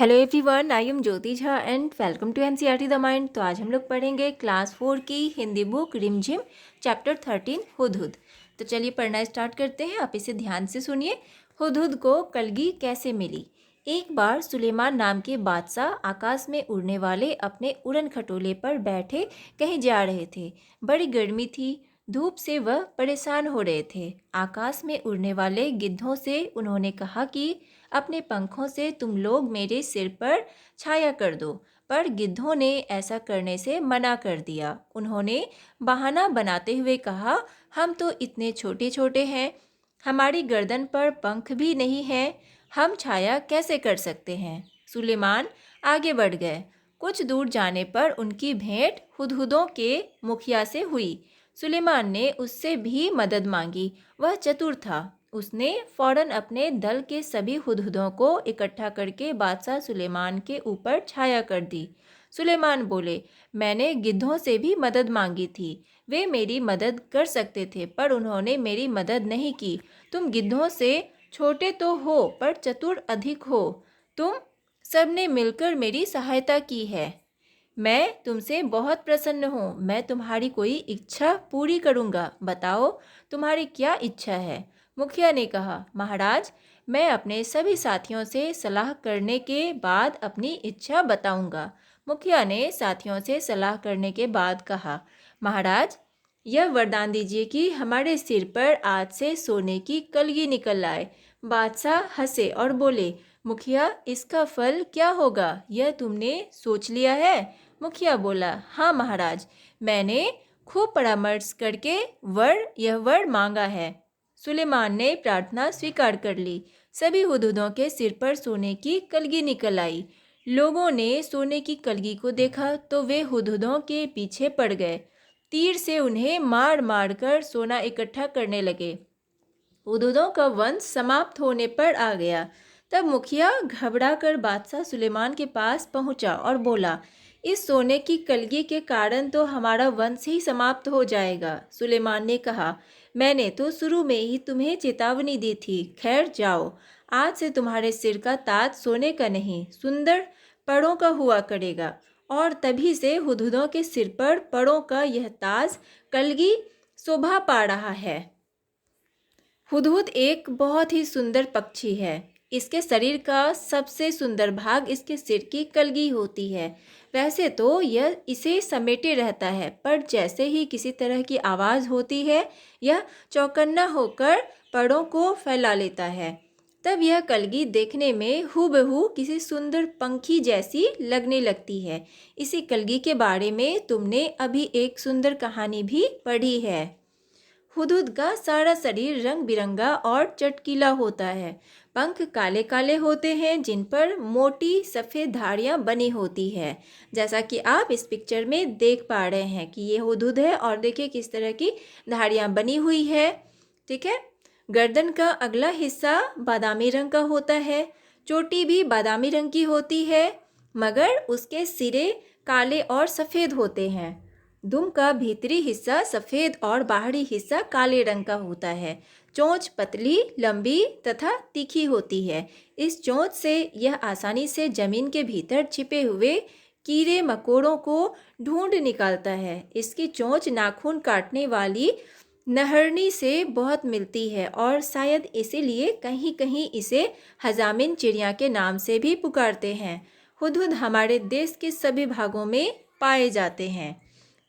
Hello everyone, I am Jyoti Jha and welcome to NCERT the mind. तो आज हम लोग पढ़ेंगे क्लास 4 की हिंदी बुक रिमझिम चैप्टर 13 हुदहुद। तो चलिए पढ़ना स्टार्ट करते हैं। आप इसे ध्यान से सुनिए। हुदहुद को कलगी कैसे मिली। एक बार सुलेमान नाम के बादशाह आकाश में उड़ने वाले अपने उड़न खटोले पर बैठे कहीं जा रहे थे। बड़ी गर्मी थी, धूप से वह परेशान हो रहे थे। आकाश में उड़ने वाले गिद्धों से उन्होंने कहा कि अपने पंखों से तुम लोग मेरे सिर पर छाया कर दो, पर गिद्धों ने ऐसा करने से मना कर दिया। उन्होंने बहाना बनाते हुए कहा, हम तो इतने छोटे छोटे हैं, हमारी गर्दन पर पंख भी नहीं है, हम छाया कैसे कर सकते हैं। सुलेमान आगे बढ़ गए। कुछ दूर जाने पर उनकी भेंट हुदहुदों के मुखिया से हुई। सुलेमान ने उससे भी मदद मांगी। वह चतुर था। उसने फौरन अपने दल के सभी हुदहुदों को इकट्ठा करके बादशाह सुलेमान के ऊपर छाया कर दी। सुलेमान बोले, मैंने गिद्धों से भी मदद मांगी थी, वे मेरी मदद कर सकते थे, पर उन्होंने मेरी मदद नहीं की। तुम गिद्धों से छोटे तो हो, पर चतुर अधिक हो। तुम सबने मिलकर मेरी सहायता की है। मैं तुमसे बहुत प्रसन्न हूँ। मैं तुम्हारी कोई इच्छा पूरी करूँगा। बताओ, तुम्हारी क्या इच्छा है। मुखिया ने कहा, महाराज, मैं अपने सभी साथियों से सलाह करने के बाद अपनी इच्छा बताऊंगा। मुखिया ने साथियों से सलाह करने के बाद कहा, महाराज, यह वरदान दीजिए कि हमारे सिर पर आज से सोने की कलगी निकल आए। बादशाह हंसे और बोले, मुखिया, इसका फल क्या होगा, यह तुमने सोच लिया है। मुखिया बोला, हाँ महाराज, मैंने खूब परामर्श करके यह वर मांगा है। सुलेमान ने प्रार्थना स्वीकार कर ली। सभी हुदहुदों के सिर पर सोने की कलगी निकल आई। लोगों ने सोने की कलगी को देखा तो वे हुदहुदों के पीछे पड़ गए। तीर से उन्हें मार मार कर सोना इकट्ठा करने लगे। हुदहुदों का वंश समाप्त होने पर आ गया। तब मुखिया घबराकर बादशाह सुलेमान के पास पहुंचा और बोला, इस सोने की कलगी के कारण तो हमारा वंश ही समाप्त हो जाएगा। सुलेमान ने कहा, मैंने तो शुरू में ही तुम्हें चेतावनी दी थी। खैर जाओ, आज से तुम्हारे सिर का ताज सोने का नहीं, सुंदर पड़ों का हुआ करेगा। और तभी से हुदहुदों के सिर पर पड़ों का यह ताज कलगी शोभा पा रहा है। हुदहुद एक बहुत ही सुंदर पक्षी है। इसके शरीर का सबसे सुंदर भाग इसके सिर की कलगी होती है। वैसे तो यह इसे समेटे रहता है, पर जैसे ही किसी तरह की आवाज़ होती है, यह चौकन्ना होकर परों को फैला लेता है। तब यह कलगी देखने में हूबहू किसी सुंदर पंखी जैसी लगने लगती है। इसी कलगी के बारे में तुमने अभी एक सुंदर कहानी भी पढ़ी है। हुदहुद का सारा शरीर रंग बिरंगा और चटकीला होता है। पंख काले काले होते हैं, जिन पर मोटी सफ़ेद धारियां बनी होती है, जैसा कि आप इस पिक्चर में देख पा रहे हैं कि ये हुदहुद है और देखिए किस तरह की धारियां बनी हुई है। ठीक है। गर्दन का अगला हिस्सा बादामी रंग का होता है। चोटी भी बादामी रंग की होती है, मगर उसके सिरे काले और सफ़ेद होते हैं। दुम का भीतरी हिस्सा सफ़ेद और बाहरी हिस्सा काले रंग का होता है। चोंच पतली, लंबी तथा तीखी होती है। इस चोंच से यह आसानी से जमीन के भीतर छिपे हुए कीड़े मकोड़ों को ढूंढ निकालता है। इसकी चोंच नाखून काटने वाली नहरनी से बहुत मिलती है और शायद इसीलिए कहीं कहीं इसे हजामिन चिड़िया के नाम से भी पुकारते हैं। हुदहुद हमारे देश के सभी भागों में पाए जाते हैं।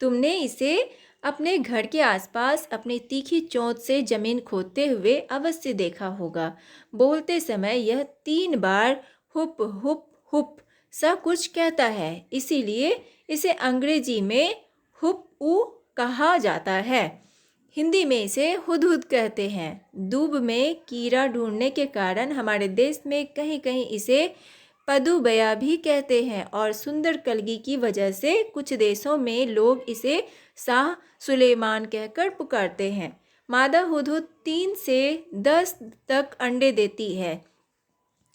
तुमने इसे अपने घर के आसपास अपनी तीखी चोंच से जमीन खोदते हुए अवश्य देखा होगा। बोलते समय यह 3 बार हुप हुप हुप सा कुछ कहता है, इसीलिए इसे अंग्रेजी में हुप ऊ कहा जाता है। हिंदी में इसे हुदहुद कहते हैं। दूब में कीड़ा ढूंढने के कारण हमारे देश में कहीं कहीं इसे पदुबया भी कहते हैं और सुंदर कलगी की वजह से कुछ देशों में लोग इसे शाह सुलेमान कहकर पुकारते हैं। मादा हुदहुद 3 से 10 तक अंडे देती है।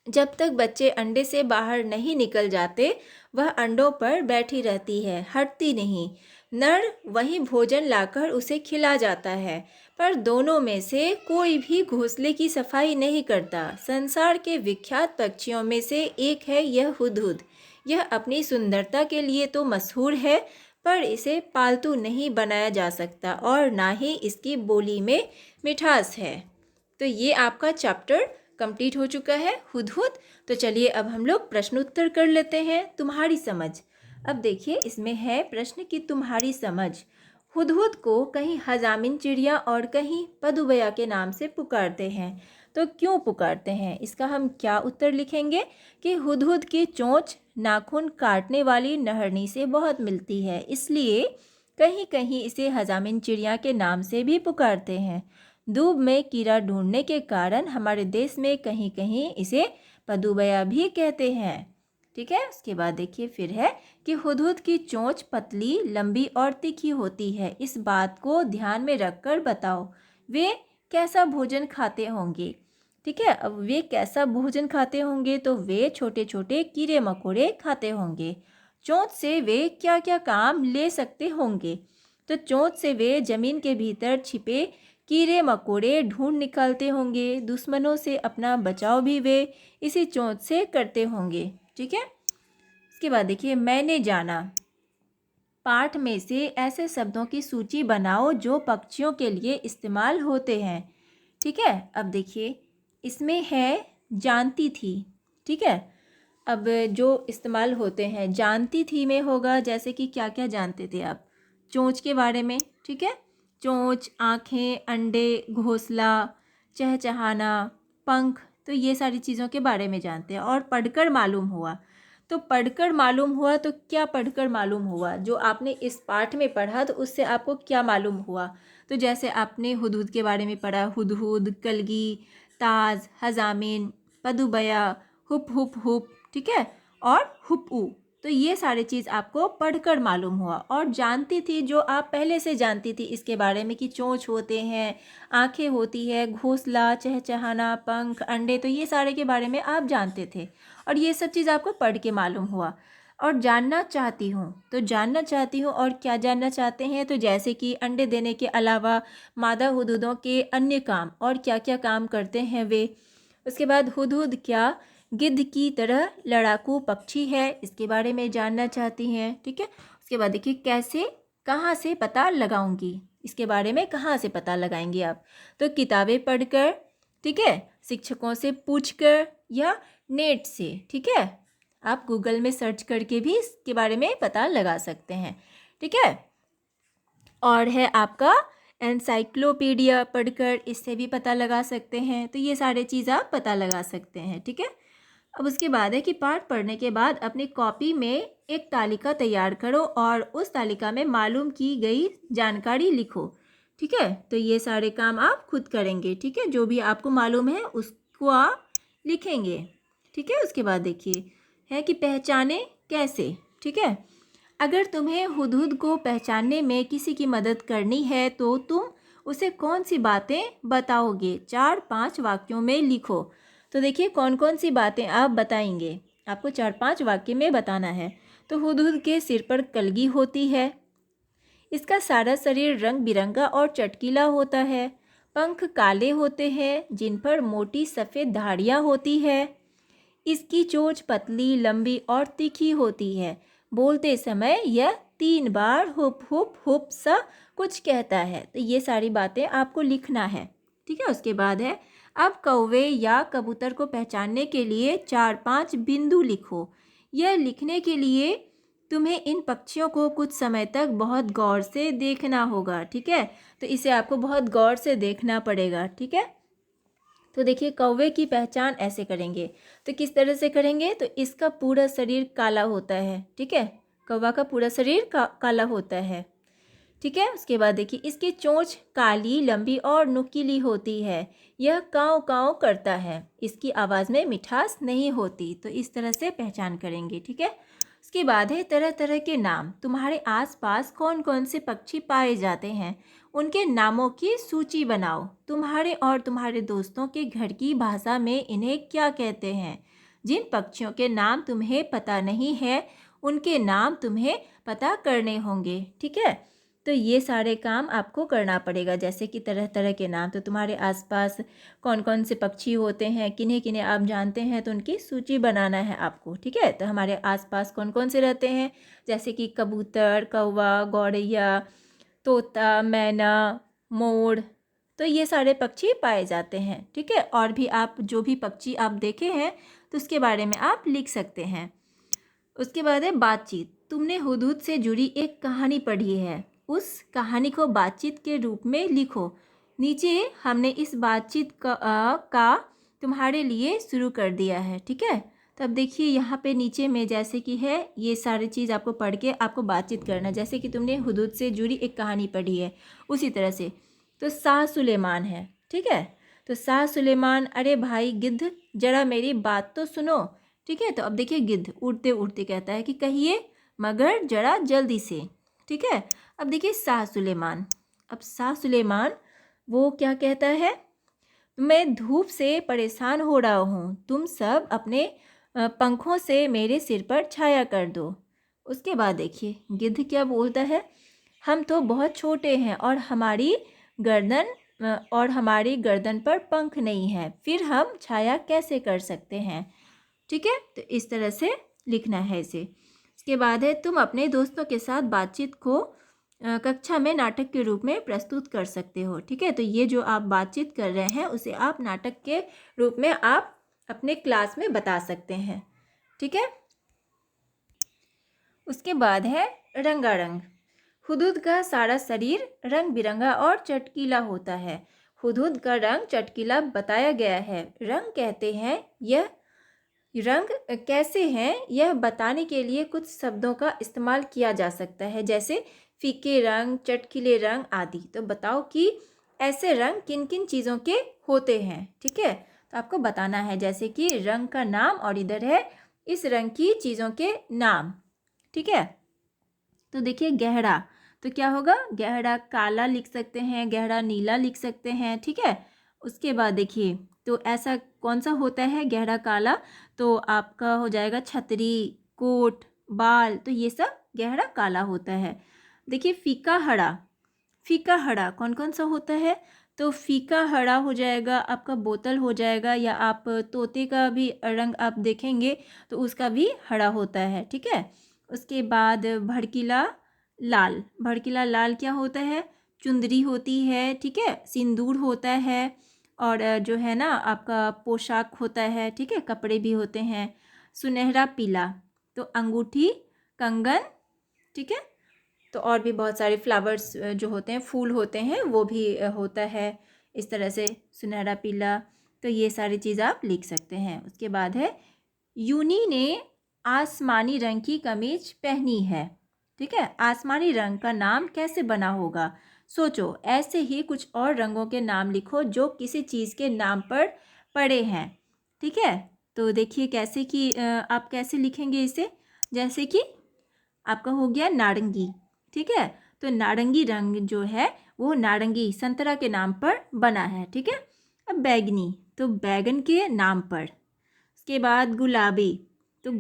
जब तक बच्चे अंडे से बाहर नहीं निकल जाते, वह अंडों पर बैठी रहती है, हटती नहीं। नर वहीं भोजन लाकर उसे खिला जाता है। पर दोनों में से कोई भी घोंसले की सफाई नहीं करता। संसार के विख्यात पक्षियों में से एक है यह हुदहुद। यह अपनी सुंदरता के लिए तो मशहूर है, पर इसे पालतू नहीं बनाया जा सकता और ना ही इसकी बोली में मिठास है। तो ये आपका चैप्टर कंप्लीट हो चुका है, हुदहुद। तो चलिए अब हम लोग प्रश्न उत्तर कर लेते हैं। तुम्हारी समझ। अब देखिए इसमें है प्रश्न कि तुम्हारी समझ। हुदहुद को कहीं हजामिन चिड़िया और कहीं पदुबया के नाम से पुकारते हैं। तो क्यों पुकारते हैं, इसका हम क्या उत्तर लिखेंगे कि हुदहुद की चोंच नाखून काटने वाली नहरनी से बहुत मिलती है, इसलिए कहीं कहीं इसे हजामिन चिड़िया के नाम से भी पुकारते हैं। दूब में कीड़ा ढूंढने के कारण हमारे देश में कहीं कहीं इसे पदुबया भी कहते हैं। ठीक है, उसके बाद देखिए फिर है कि हुदहुद की चोंच पतली, लंबी और तीखी होती है। इस बात को ध्यान में रखकर बताओ वे कैसा भोजन खाते होंगे। ठीक है, अब वे कैसा भोजन खाते होंगे तो वे छोटे छोटे कीड़े मकोड़े खाते होंगे। चोंच से वे क्या क्या काम ले सकते होंगे, तो चोंच से वे जमीन के भीतर छिपे कीड़े मकोड़े ढूंढ निकालते होंगे। दुश्मनों से अपना बचाव भी वे इसी चोंच से करते होंगे। ठीक है, इसके बाद देखिए मैंने जाना। पाठ में से ऐसे शब्दों की सूची बनाओ जो पक्षियों के लिए इस्तेमाल होते हैं। ठीक है, अब देखिए इसमें है जानती थी। ठीक है, अब जो इस्तेमाल होते हैं जानती थी में होगा, जैसे कि क्या क्या जानते थे आप चोंच के बारे में। ठीक है, चोंच, आँखें, अंडे, घोंसला, चहचहाना, पंख, तो ये सारी चीज़ों के बारे में जानते हैं। और पढ़कर मालूम हुआ, तो पढ़कर मालूम हुआ तो क्या पढ़कर मालूम हुआ, जो आपने इस पाठ में पढ़ा तो उससे आपको क्या मालूम हुआ। तो जैसे आपने हुदहुद के बारे में पढ़ा, हुदहुद, कलगी, ताज, हजामिन, पदुबया, हुप हुप हुप, ठीक है, और हुपू, तो ये सारी चीज़ आपको पढ़कर मालूम हुआ। और जानती थी, जो आप पहले से जानती थी इसके बारे में कि चोंच होते हैं, आंखें होती है, घोंसला, चहचहाना, पंख, अंडे, तो ये सारे के बारे में आप जानते थे और ये सब चीज़ आपको पढ़ के मालूम हुआ। और जानना चाहती हूँ, तो जानना चाहती हूँ और क्या जानना चाहते हैं, तो जैसे कि अंडे देने के अलावा मादा हुदहुदों के अन्य काम और क्या क्या काम करते हैं वे। उसके बाद हुदहुद क्या गिद्ध की तरह लड़ाकू पक्षी है, इसके बारे में जानना चाहती हैं। ठीक है, उसके बाद देखिए कैसे, कहाँ से पता लगाऊंगी, इसके बारे में कहाँ से पता लगाएंगे आप, तो किताबें पढ़कर, ठीक है, शिक्षकों से पूछकर या नेट से। ठीक है, आप गूगल में सर्च करके भी इसके बारे में पता लगा सकते हैं। ठीक है, और है आपका एनसाइक्लोपीडिया पढ़कर, इससे भी पता लगा सकते हैं। तो ये सारे चीज़ आप पता लगा सकते हैं। ठीक है, अब उसके बाद है कि पाठ पढ़ने के बाद अपनी कॉपी में एक तालिका तैयार करो और उस तालिका में मालूम की गई जानकारी लिखो। ठीक है, तो ये सारे काम आप खुद करेंगे। ठीक है, जो भी आपको मालूम है उसको आप लिखेंगे। ठीक है, उसके बाद देखिए है कि पहचाने कैसे। ठीक है, अगर तुम्हें हुदहुद को पहचानने में किसी की मदद करनी है तो तुम उसे कौन सी बातें बताओगे, 4-5 वाक्यों में लिखो। तो देखिए कौन कौन सी बातें आप बताएंगे, आपको 4-5 वाक्य में बताना है। तो हुदहुद के सिर पर कलगी होती है, इसका सारा शरीर रंग बिरंगा और चटकीला होता है, पंख काले होते हैं जिन पर मोटी सफ़ेद धारियाँ होती है, इसकी चोंच पतली, लंबी और तीखी होती है, बोलते समय यह 3 बार हुप हुप हुप सा कुछ कहता है। तो ये सारी बातें आपको लिखना है। ठीक है, उसके बाद है अब कौवे या कबूतर को पहचानने के लिए 4-5 बिंदु लिखो। यह लिखने के लिए तुम्हें इन पक्षियों को कुछ समय तक बहुत गौर से देखना होगा। ठीक है, तो इसे आपको बहुत गौर से देखना पड़ेगा। ठीक है, तो देखिए कौवे की पहचान ऐसे करेंगे, तो किस तरह से करेंगे, तो इसका पूरा शरीर काला होता है। ठीक है, कौवा का पूरा शरीर काला होता है। ठीक है, उसके बाद देखिए इसकी चोंच काली, लंबी और नुकीली होती है, यह काँव काँव करता है, इसकी आवाज़ में मिठास नहीं होती। तो इस तरह से पहचान करेंगे। ठीक है, उसके बाद है तरह तरह के नाम। तुम्हारे आसपास कौन कौन से पक्षी पाए जाते हैं, उनके नामों की सूची बनाओ। तुम्हारे और तुम्हारे दोस्तों के घर की भाषा में इन्हें क्या कहते हैं। जिन पक्षियों के नाम तुम्हें पता नहीं है उनके नाम तुम्हें पता करने होंगे। ठीक है, तो ये सारे काम आपको करना पड़ेगा, जैसे कि तरह तरह के नाम। तो तुम्हारे आसपास कौन कौन से पक्षी होते हैं, किन्हें किन्हें आप जानते हैं, तो उनकी सूची बनाना है आपको। ठीक है, तो हमारे आसपास कौन कौन से रहते हैं, जैसे कि कबूतर, कौवा, गौरैया, तोता, मैना, मोर, तो ये सारे पक्षी पाए जाते हैं। ठीक है, और भी आप जो भी पक्षी आप देखे हैं तो उसके बारे में आप लिख सकते हैं। उसके बाद है बातचीत। तुमने हुदूद से जुड़ी एक कहानी पढ़ी है, उस कहानी को बातचीत के रूप में लिखो। नीचे हमने इस बातचीत का तुम्हारे लिए शुरू कर दिया है। ठीक है, तो अब देखिए यहाँ पे नीचे में जैसे कि है ये सारी चीज़ आपको पढ़ के आपको बातचीत करना, जैसे कि तुमने हुदूद से जुड़ी एक कहानी पढ़ी है उसी तरह से। तो शाह सुलेमान है। ठीक है, तो शाह सुलेमान, अरे भाई गिद्ध जरा मेरी बात तो सुनो। ठीक है, तो अब देखिए गिद्ध उड़ते उड़ते कहता है कि कहिए मगर जरा जल्दी से। ठीक है, अब देखिए शाह सुलेमान, अब शाह सुलेमान वो क्या कहता है, मैं धूप से परेशान हो रहा हूँ, तुम सब अपने पंखों से मेरे सिर पर छाया कर दो। उसके बाद देखिए गिद्ध क्या बोलता है, हम तो बहुत छोटे हैं और हमारी गर्दन पर पंख नहीं है, फिर हम छाया कैसे कर सकते हैं। ठीक है, तो इस तरह से लिखना है इसे। इसके बाद है तुम अपने दोस्तों के साथ बातचीत को कक्षा में नाटक के रूप में प्रस्तुत कर सकते हो। ठीक है, तो ये जो आप बातचीत कर रहे हैं उसे आप नाटक के रूप में आप अपने क्लास में बता सकते हैं। ठीक है, उसके बाद है रंगारंग। हुदूद का सारा शरीर रंग बिरंगा और चटकीला होता है। हुदूद का रंग चटकीला बताया गया है। रंग कहते हैं, यह रंग कैसे हैं यह बताने के लिए कुछ शब्दों का इस्तेमाल किया जा सकता है, जैसे फीके रंग, चटकीले रंग आदि। तो बताओ कि ऐसे रंग किन किन चीज़ों के होते हैं। ठीक है, तो आपको बताना है, जैसे कि रंग का नाम और इधर है इस रंग की चीज़ों के नाम। ठीक है, तो देखिए गहरा, तो क्या होगा, गहरा काला लिख सकते हैं, गहरा नीला लिख सकते हैं। ठीक है, उसके बाद देखिए तो ऐसा कौन सा होता है गहरा काला, तो आपका हो जाएगा छतरी, कोट, बाल, तो ये सब गहरा काला होता है। देखिए फीका हरा, फीका हरा कौन कौन सा होता है, तो फीका हरा हो जाएगा आपका बोतल हो जाएगा, या आप तोते का भी रंग आप देखेंगे तो उसका भी हरा होता है। ठीक है, उसके बाद भड़कीला लाल, भड़कीला लाल क्या होता है, चुंदरी होती है। ठीक है, सिंदूर होता है, और जो है ना आपका पोशाक होता है। ठीक है, कपड़े भी होते हैं। सुनहरा पीला, तो अंगूठी, कंगन। ठीक है, तो और भी बहुत सारे फ्लावर्स जो होते हैं, फूल होते हैं, वो भी होता है इस तरह से सुनहरा पीला। तो ये सारी चीज़ आप लिख सकते हैं। उसके बाद है यूनी ने आसमानी रंग की कमीज पहनी है। ठीक है, आसमानी रंग का नाम कैसे बना होगा, सोचो। ऐसे ही कुछ और रंगों के नाम लिखो जो किसी चीज़ के नाम पर पड़े हैं। ठीक है, तो देखिए कैसे कि आप कैसे लिखेंगे इसे, जैसे कि आपका हो गया नारंगी। ठीक है, तो नारंगी रंग जो है वो नारंगी संतरा के नाम पर बना है। ठीक है, अब बैगनी, तो बैगन के नाम पर। उसके बाद गुलाबी, तो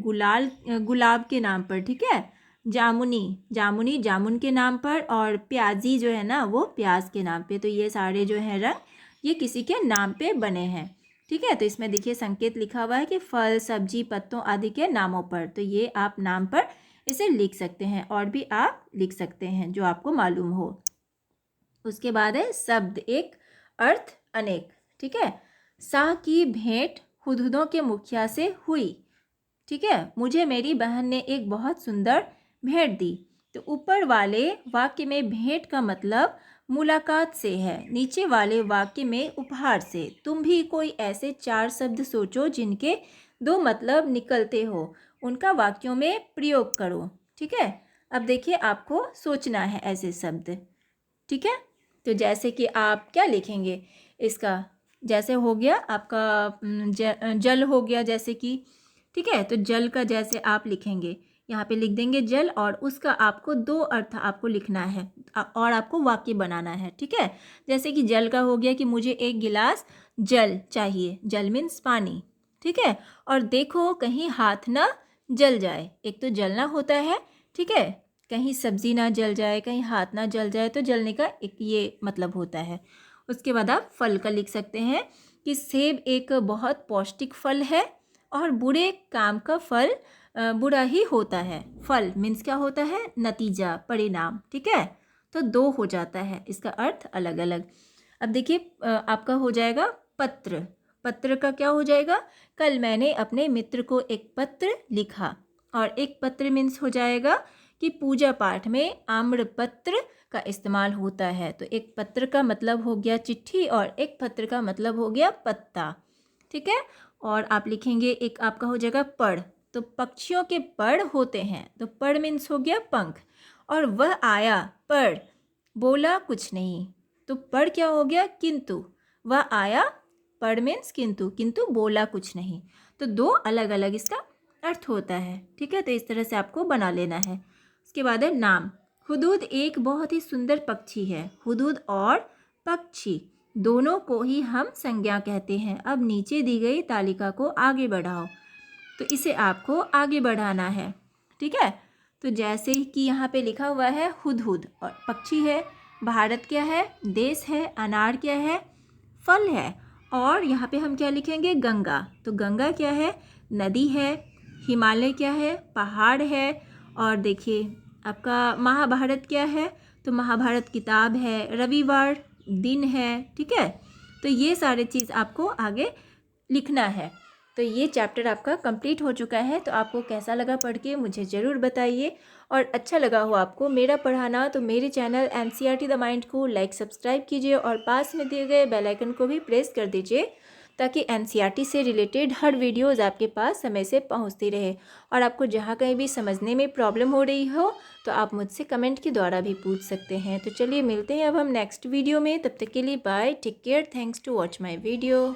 गुलाब के नाम पर। ठीक है, जामुनी, जामुनी जामुन के नाम पर, और प्याजी जो है ना वो प्याज के नाम पे। तो ये सारे जो हैं रंग ये किसी के नाम पे बने हैं। ठीक है, तो इसमें देखिए संकेत लिखा हुआ है कि फल, सब्जी, पत्तों आदि के नामों पर। तो ये आप नाम पर इसे लिख सकते हैं, और भी आप लिख सकते हैं जो आपको मालूम हो। उसके बाद है शब्द एक, अर्थ अनेक। ठीक है, शाह की भेंट हुदहुदों के मुखिया से हुई। ठीक है, मुझे मेरी बहन ने एक बहुत सुंदर भेंट दी। तो ऊपर वाले वाक्य में भेंट का मतलब मुलाकात से है, नीचे वाले वाक्य में उपहार से। तुम भी कोई ऐसे 4 शब्द सोचो जिनके 2 मतलब निकलते हो, उनका वाक्यों में प्रयोग करो। ठीक है, अब देखिए आपको सोचना है ऐसे शब्द। ठीक है, तो जैसे कि आप क्या लिखेंगे इसका, जैसे हो गया आपका जल हो गया, जैसे कि ठीक है, तो जल का जैसे आप लिखेंगे, यहाँ पे लिख देंगे जल, और उसका आपको 2 अर्थ आपको लिखना है और आपको वाक्य बनाना है। ठीक है, जैसे कि जल का हो गया कि मुझे 1 गिलास जल चाहिए, जल मीन्स पानी। ठीक है, और देखो कहीं हाथ ना जल जाए, एक तो जलना होता है। ठीक है, कहीं सब्ज़ी ना जल जाए, कहीं हाथ ना जल जाए, तो जलने का एक ये मतलब होता है। उसके बाद आप फल का लिख सकते हैं कि सेब एक बहुत पौष्टिक फल है और बुरे काम का फल बुरा ही होता है। फल मीन्स क्या होता है? नतीजा, परिणाम। ठीक है, तो 2 हो जाता है, इसका अर्थ अलग अलग। अब देखिए आपका हो जाएगा पत्र। पत्र का क्या हो जाएगा? कल मैंने अपने मित्र को एक पत्र लिखा। और एक पत्र मीन्स हो जाएगा कि पूजा पाठ में आम्र पत्र का इस्तेमाल होता है। तो एक पत्र का मतलब हो गया चिट्ठी और एक पत्र का मतलब हो गया पत्ता। ठीक है, और आप लिखेंगे एक आपका हो जाएगा पढ़। तो पक्षियों के पढ़ होते हैं, तो पढ़ मीन्स हो गया पंख। और वह आया, पढ़, बोला कुछ नहीं, तो पढ़ क्या हो गया? किंतु। वह आया, पढ़ मीन्स किंतु, किंतु बोला कुछ नहीं। तो 2 अलग अलग इसका अर्थ होता है। ठीक है, तो इस तरह से आपको बना लेना है। उसके बाद है नाम। हुदूद एक बहुत ही सुंदर पक्षी है। हुदूद और पक्षी दोनों को ही हम संज्ञा कहते हैं। अब नीचे दी गई तालिका को आगे बढ़ाओ, तो इसे आपको आगे बढ़ाना है। ठीक है, तो जैसे कि यहाँ पे लिखा हुआ है हुदहुद, और पक्षी है, भारत क्या है? देश है, अनार क्या है? फल है, और यहाँ पे हम क्या लिखेंगे? गंगा। तो गंगा क्या है? नदी है। हिमालय क्या है? पहाड़ है। और देखिए आपका महाभारत क्या है? तो महाभारत किताब है। रविवार दिन है। ठीक है, तो ये सारे चीज़ आपको आगे लिखना है। तो ये चैप्टर आपका कंप्लीट हो चुका है। तो आपको कैसा लगा पढ़ के मुझे ज़रूर बताइए, और अच्छा लगा हो आपको मेरा पढ़ाना तो मेरे चैनल NCERT द माइंड को लाइक सब्सक्राइब कीजिए और पास में दिए गए बेल आइकन को भी प्रेस कर दीजिए, ताकि NCERT से रिलेटेड हर वीडियोज़ आपके पास समय से पहुंचती रहे। और आपको जहां कहीं भी समझने में प्रॉब्लम हो रही हो तो आप मुझसे कमेंट के द्वारा भी पूछ सकते हैं। तो चलिए मिलते हैं अब हम नेक्स्ट वीडियो में। तब तक के लिए bye, take care, thanks to watch my video.